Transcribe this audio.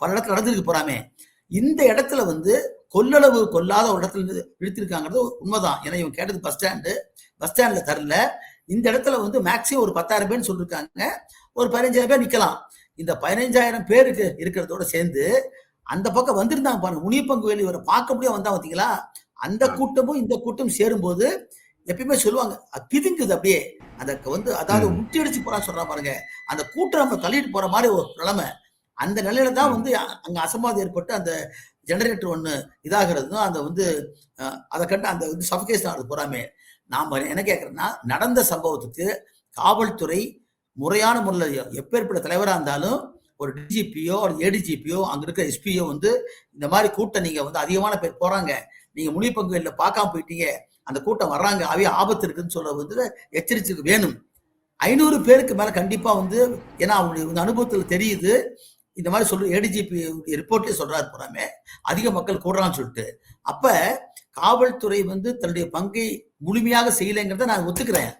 பல இடத்துல நடந்திருக்கு போறாமே. இந்த இடத்துல வந்து கொள்ளளவு கொள்ளாத ஒரு இடத்துல இழுத்திருக்காங்கிறது உண்மைதான். ஏன்னா இவன் கேட்டது பஸ் ஸ்டாண்ட்ல தரல. இந்த இடத்துல வந்து மேக்சிமம் ஒரு 10,000 பேர் சொல்லிருக்காங்க. ஒரு 15,000 பேர் நிக்கலாம். இந்த 15,000 பேருக்கு இருக்கிறதோட சேர்ந்து அந்த பக்கம் வந்திருந்தாங்க பாருங்க, முனியப்பங்கு வேலி இவரை பார்க்க முடியாது வந்தா பார்த்தீங்களா, அந்த கூட்டமும் இந்த கூட்டம் சேரும்போது எப்பயுமே சொல்லுவாங்க, அது பிதுங்குது அப்படியே. அதற்கு வந்து அதாவது முட்டி அடிச்சு போறான்னு சொல்றா பாருங்க, அந்த கூட்டம் நம்ம தள்ளிட்டு போற மாதிரி ஒரு நிலைமை. அந்த நிலையில தான் வந்து அங்க அசம்பாவிதம் ஏற்பட்டு அந்த ஜெனரேட்டர் ஒண்ணு இதாகிறதும் அந்த வந்து அதை கண்டு அந்த வந்து சஃபகேஷன் ஆகுது போறாமே. நாம என்ன கேட்கறேன்னா, நடந்த சம்பவத்துக்கு காவல்துறை முறையான முறையில் எப்பேற்பட்ட தலைவரா இருந்தாலும் ஒரு டிஜிபியோ ஒரு ஏடிஜிபியோ அங்க இருக்கிற எஸ்பியோ வந்து இந்த மாதிரி கூட்டம் நீங்க வந்து அதிகமான பேர் போறாங்க, நீங்க முனிப்பங்கு வெளில பார்க்காம போயிட்டீங்க, அந்த கூட்டம் வர்றாங்க, அவைய ஆபத்து இருக்குன்னு சொல்ல வந்து எச்சரிக்கை வேணும். 500 பேருக்கு மேல கண்டிப்பா வந்து, ஏன்னா அவங்களுடைய அனுபவத்தில் தெரியுது, இந்த மாதிரி சொல்ற ஏடிஜிபி ரிப்போர்ட்லயே சொல்றாரு போறாமே, அதிக மக்கள் கூடுறான்னு சொல்லிட்டு. அப்ப காவல்துறை வந்து தன்னுடைய பங்கை முழுமையாக செய்யலைங்கிறத நான் ஒத்துக்கிறேன்.